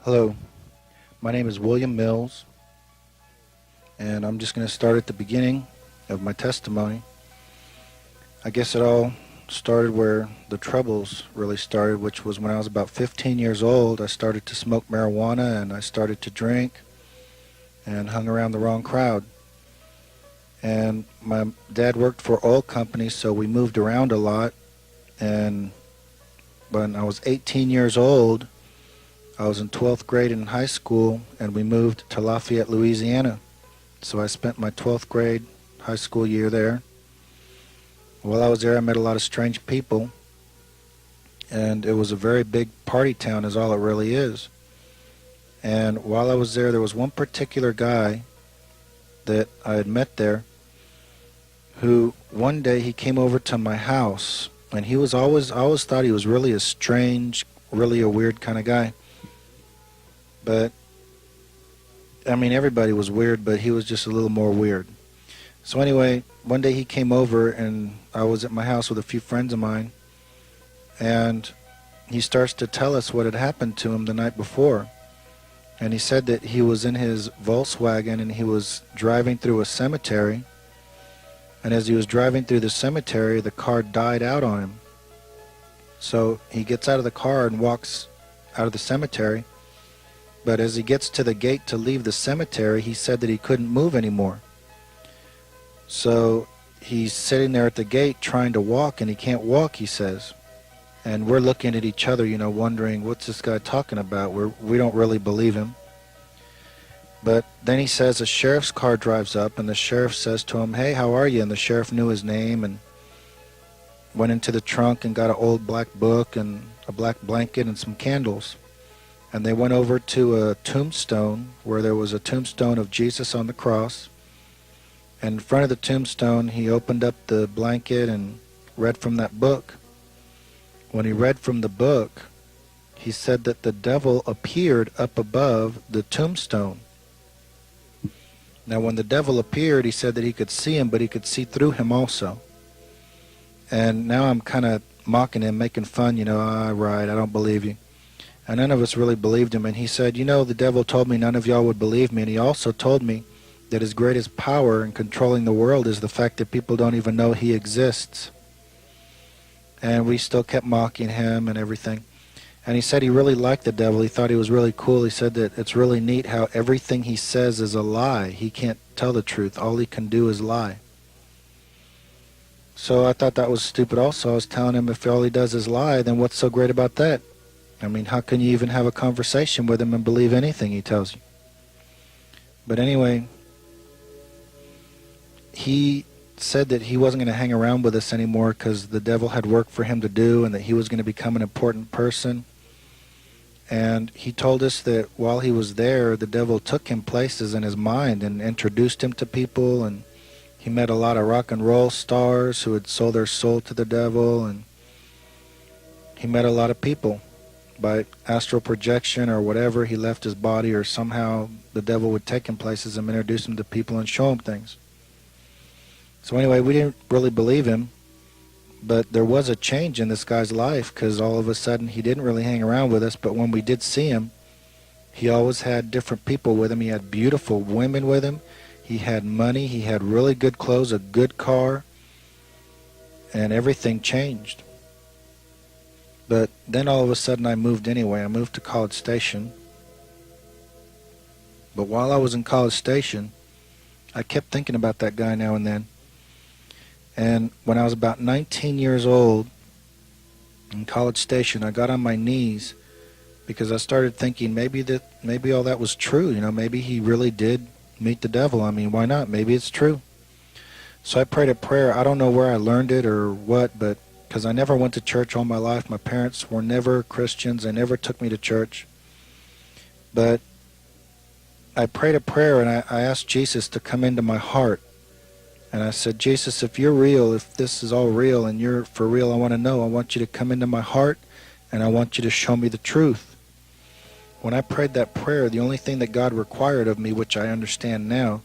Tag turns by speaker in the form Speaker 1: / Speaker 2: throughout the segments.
Speaker 1: Hello, my name is William Mills, and I'm just going to start at the beginning of my testimony. I guess it all started where the troubles really started, which was when I was about 15 years old. I started to smoke marijuana and I started to drink and hung around the wrong crowd. And my dad worked for oil companies, so we moved around a lot. And when I was 18 years old, I was in 12th grade in high school, and we moved to Lafayette, Louisiana. So I spent my 12th grade high school year there. While I was there, I met a lot of strange people, and it was a very big party town, is all it really is. And while I was there was one particular guy that I had met there who one day he came over to my house, and I always thought he was really a strange, really a weird kind of guy. But, I mean, everybody was weird, but he was just a little more weird. So anyway, one day he came over, and I was at my house with a few friends of mine, and he starts to tell us what had happened to him the night before. And he said that he was in his Volkswagen, and he was driving through a cemetery, and as he was driving through the cemetery, the car died out on him. So he gets out of the car and walks out of the cemetery. But as he gets to the gate to leave the cemetery, he said that he couldn't move anymore. So he's sitting there at the gate trying to walk, and he can't walk, he says. And we're looking at each other, wondering, what's this guy talking about? We don't really believe him. But then he says a sheriff's car drives up, and the sheriff says to him, "Hey, how are you?" And the sheriff knew his name and went into the trunk and got an old black book and a black blanket and some candles. And they went over to a tombstone where there was a tombstone of Jesus on the cross. And in front of the tombstone, he opened up the blanket and read from that book. When he read from the book, he said that the devil appeared up above the tombstone. Now, when the devil appeared, he said that he could see him, but he could see through him also. And now I'm kind of mocking him, making fun, right, I don't believe you. And none of us really believed him. And he said, the devil told me none of y'all would believe me. And he also told me that his greatest power in controlling the world is the fact that people don't even know he exists. And we still kept mocking him and everything. And he said he really liked the devil. He thought he was really cool. He said that it's really neat how everything he says is a lie. He can't tell the truth. All he can do is lie. So I thought that was stupid also. I was telling him if all he does is lie, then what's so great about that? I mean, how can you even have a conversation with him and believe anything he tells you? But anyway, he said that he wasn't going to hang around with us anymore because the devil had work for him to do and that he was going to become an important person. And he told us that while he was there, the devil took him places in his mind and introduced him to people, and he met a lot of rock and roll stars who had sold their soul to the devil, and he met a lot of people. By astral projection or whatever, he left his body, or somehow the devil would take him places and introduce him to people and show him things. So anyway, we didn't really believe him, but there was a change in this guy's life because all of a sudden he didn't really hang around with us, but when we did see him, he always had different people with him. He had beautiful women with him. He had money. He had really good clothes, a good car, and everything changed. But then all of a sudden I moved anyway. I moved to College Station. But while I was in College Station, I kept thinking about that guy now and then. And when I was about 19 years old in College Station, I got on my knees because I started thinking maybe all that was true. Maybe he really did meet the devil. I mean, why not? Maybe it's true. So I prayed a prayer. I don't know where I learned it or what, but because I never went to church all my life. My parents were never Christians. They never took me to church. But I prayed a prayer, and I asked Jesus to come into my heart. And I said, Jesus, if you're real, if this is all real and you're for real, I want to know. I want you to come into my heart, and I want you to show me the truth. When I prayed that prayer, the only thing that God required of me, which I understand now,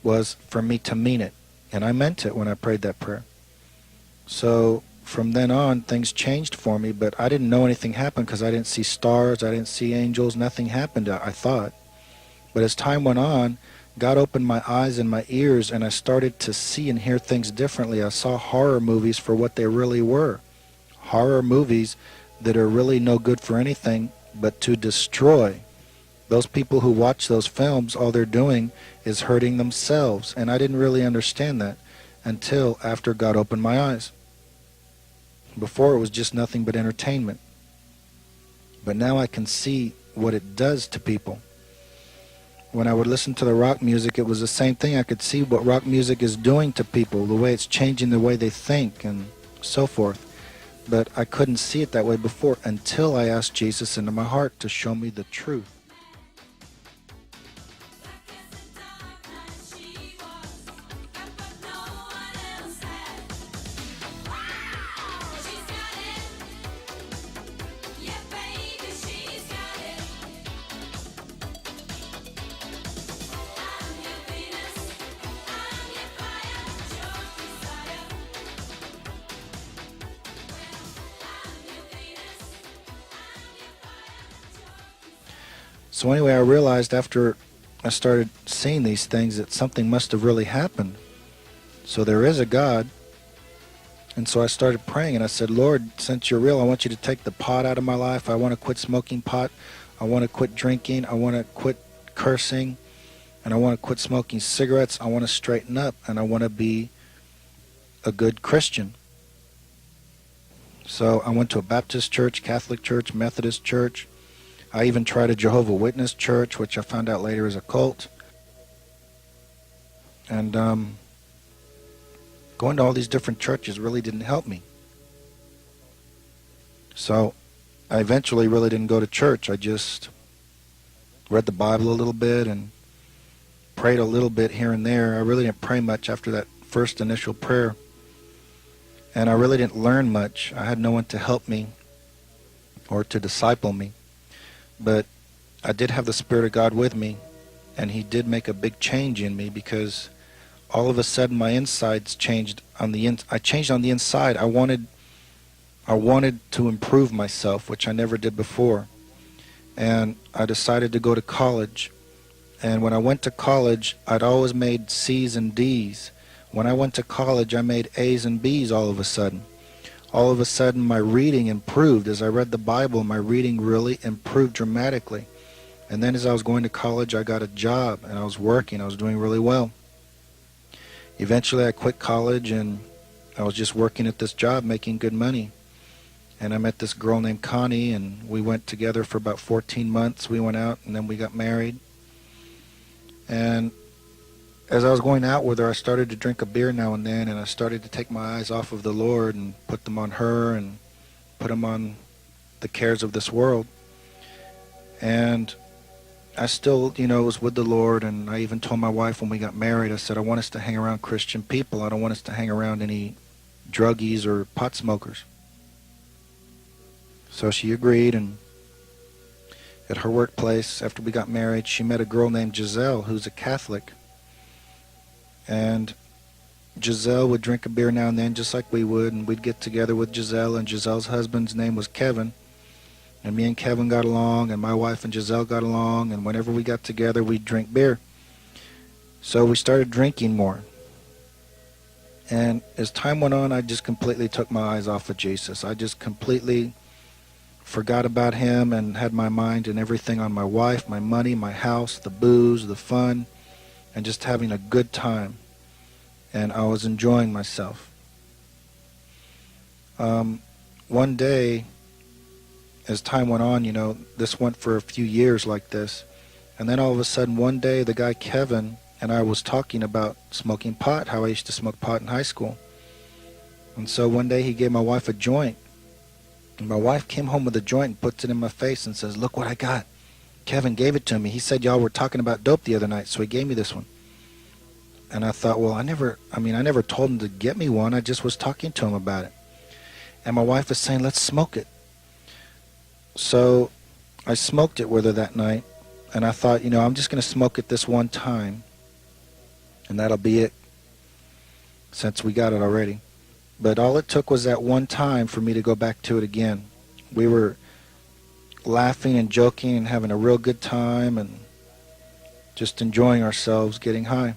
Speaker 1: was for me to mean it. And I meant it when I prayed that prayer. So from then on, things changed for me, but I didn't know anything happened because I didn't see stars, I didn't see angels, nothing happened, I thought. But as time went on, God opened my eyes and my ears, and I started to see and hear things differently. I saw horror movies for what they really were. Horror movies that are really no good for anything but to destroy. Those people who watch those films, all they're doing is hurting themselves. And I didn't really understand that until after God opened my eyes. Before, it was just nothing but entertainment. But now I can see what it does to people. When I would listen to the rock music, it was the same thing. I could see what rock music is doing to people, the way it's changing the way they think and so forth. But I couldn't see it that way before until I asked Jesus into my heart to show me the truth. So anyway, I realized after I started seeing these things that something must have really happened. So there is a God. And so I started praying, and I said, Lord, since you're real, I want you to take the pot out of my life. I want to quit smoking pot. I want to quit drinking. I want to quit cursing. And I want to quit smoking cigarettes. I want to straighten up, and I want to be a good Christian. So I went to a Baptist church, Catholic church, Methodist church. I even tried a Jehovah's Witness church, which I found out later is a cult. And going to all these different churches really didn't help me. So I eventually really didn't go to church. I just read the Bible a little bit and prayed a little bit here and there. I really didn't pray much after that first initial prayer. And I really didn't learn much. I had no one to help me or to disciple me. But I did have the Spirit of God with me, and He did make a big change in me, because all of a sudden my insides changed on the I changed on the inside. I wanted to improve myself, which I never did before. And I decided to go to college. And when I went to college, I'd always made C's and D's. When I went to college, I made A's and B's all of a sudden. All of a sudden, my reading improved. As I read the Bible, my reading really improved dramatically. And then as I was going to college, I got a job, and I was working. I was doing really well. Eventually, I quit college, and I was just working at this job, making good money. And I met this girl named Connie, and we went together for about 14 months. We went out, and then we got married. And as I was going out with her, I started to drink a beer now and then, and I started to take my eyes off of the Lord and put them on her and put them on the cares of this world. And I still, was with the Lord, and I even told my wife when we got married, I said, I want us to hang around Christian people. I don't want us to hang around any druggies or pot smokers. So she agreed, and at her workplace, after we got married, she met a girl named Giselle, who's a Catholic. And Giselle would drink a beer now and then, just like we would, and we'd get together with Giselle, and Giselle's husband's name was Kevin. And me and Kevin got along, and my wife and Giselle got along, and whenever we got together, we'd drink beer. So we started drinking more. And as time went on, I just completely took my eyes off of Jesus. I just completely forgot about Him and had my mind and everything on my wife, my money, my house, the booze, the fun, and just having a good time. And I was enjoying myself. One day, as time went on, this went for a few years like this. And then all of a sudden, one day, the guy Kevin and I was talking about smoking pot, how I used to smoke pot in high school. And so one day he gave my wife a joint. And my wife came home with a joint and puts it in my face and says, look what I got. Kevin gave it to me. He said y'all were talking about dope the other night, so he gave me this one. And I thought, well, I never told him to get me one. I just was talking to him about it. And my wife was saying, let's smoke it. So I smoked it with her that night. And I thought, I'm just going to smoke it this one time. And that'll be it, since we got it already. But all it took was that one time for me to go back to it again. We were laughing and joking and having a real good time and just enjoying ourselves, getting high.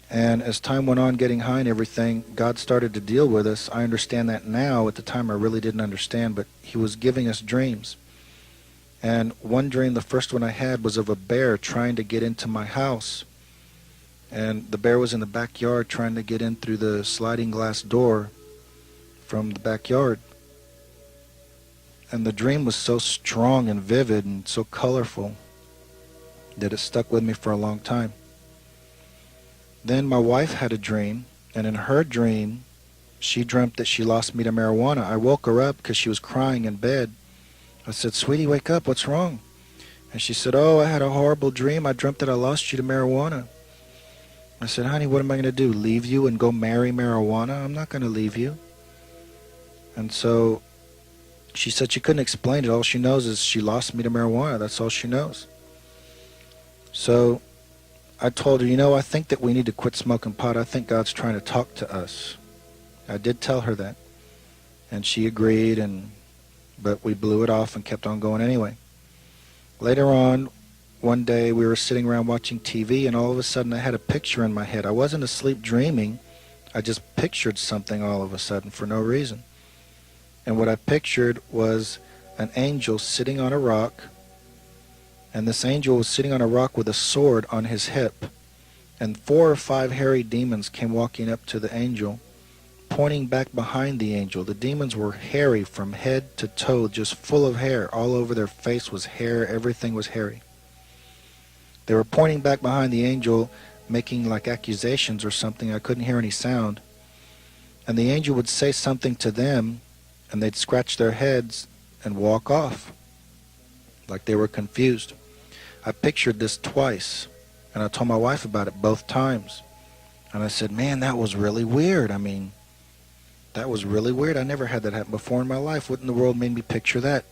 Speaker 1: And as time went on, getting high and everything, God started to deal with us. I understand that now. At the time, I really didn't understand, but he was giving us dreams. And one dream, the first one I had, was of a bear trying to get into my house. And the bear was in the backyard trying to get in through the sliding glass door from the backyard. And the dream was so strong and vivid and so colorful that it stuck with me for a long time. Then my wife had a dream, and in her dream, she dreamt that she lost me to marijuana. I woke her up because she was crying in bed. I said, "Sweetie, wake up, what's wrong?" And she said, "Oh, I had a horrible dream. I dreamt that I lost you to marijuana." I said, "Honey, what am I going to do, leave you and go marry marijuana? I'm not going to leave you." And so she said she couldn't explain it. All she knows is she lost me to marijuana. That's all she knows. So I told her, I think that we need to quit smoking pot. I think God's trying to talk to us. I did tell her that. And she agreed, but we blew it off and kept on going anyway. Later on, one day we were sitting around watching TV, and all of a sudden I had a picture in my head. I wasn't asleep dreaming. I just pictured something all of a sudden for no reason. And what I pictured was an angel sitting on a rock, and this angel was sitting on a rock with a sword on his hip. And 4 or 5 hairy demons came walking up to the angel, pointing back behind the angel. The demons were hairy from head to toe, just full of hair. All over their face was hair. Everything was hairy. They were pointing back behind the angel, making like accusations or something. I couldn't hear any sound. And the angel would say something to them, and they'd scratch their heads and walk off, like they were confused. I pictured this twice, and I told my wife about it both times. And I said, "Man, that was really weird. That was really weird. I never had that happen before in my life. What in the world made me picture that?"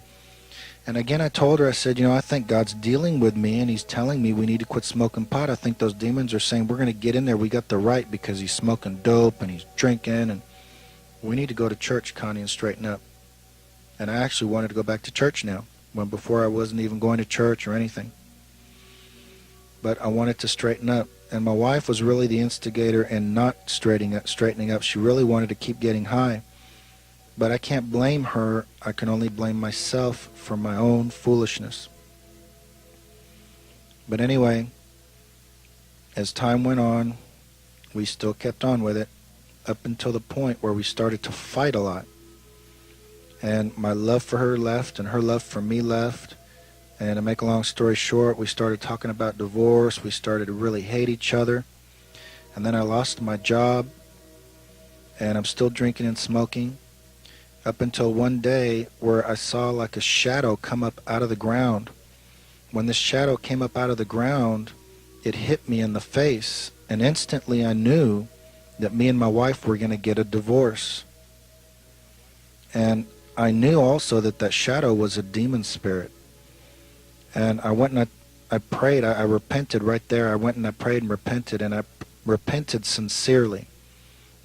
Speaker 1: And again, I told her, I said, I think God's dealing with me, and he's telling me we need to quit smoking pot. I think those demons are saying we're going to get in there. We got the right because he's smoking dope and he's drinking, and we need to go to church, Connie, and straighten up. And I actually wanted to go back to church now, when before I wasn't even going to church or anything. But I wanted to straighten up. And my wife was really the instigator in not straightening up. She really wanted to keep getting high. But I can't blame her. I can only blame myself for my own foolishness. But anyway, as time went on, we still kept on with it up until the point where we started to fight a lot. And my love for her left, and her love for me left. And to make a long story short, we started talking about divorce. We started to really hate each other. And then I lost my job, and I'm still drinking and smoking. Up until one day where I saw like a shadow come up out of the ground. When this shadow came up out of the ground, it hit me in the face, and instantly I knew that me and my wife were going to get a divorce. And I knew also that that shadow was a demon spirit. And I went and I prayed. I repented right there. I went and I prayed and repented, and I repented sincerely.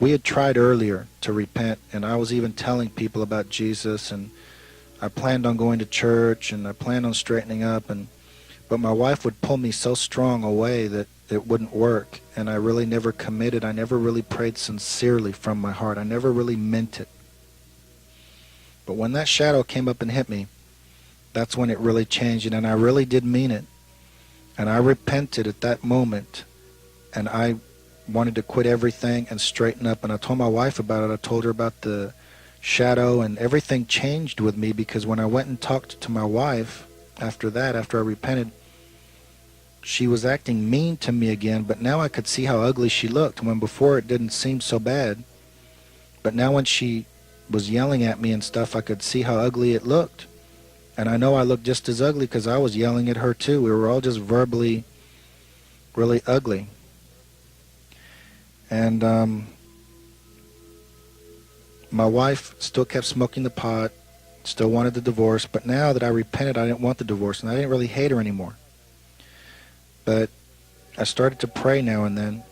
Speaker 1: We had tried earlier to repent, and I was even telling people about Jesus, and I planned on going to church, and I planned on straightening up, but my wife would pull me so strong away that it wouldn't work, and I really never committed. I never really prayed sincerely from my heart. I never really meant it. But when that shadow came up and hit me, that's when it really changed, and I really did mean it. And I repented at that moment, and I wanted to quit everything and straighten up. And I told my wife about it. I told her about the shadow, and everything changed with me, because when I went and talked to my wife after that, after I repented, she was acting mean to me again, but now I could see how ugly she looked, when before it didn't seem so bad. But now when she was yelling at me and stuff, I could see how ugly it looked. And I know I looked just as ugly because I was yelling at her too. We were all just verbally really ugly. And my wife still kept smoking the pot, still wanted the divorce, but now that I repented, I didn't want the divorce, and I didn't really hate her anymore. But I started to pray now and then,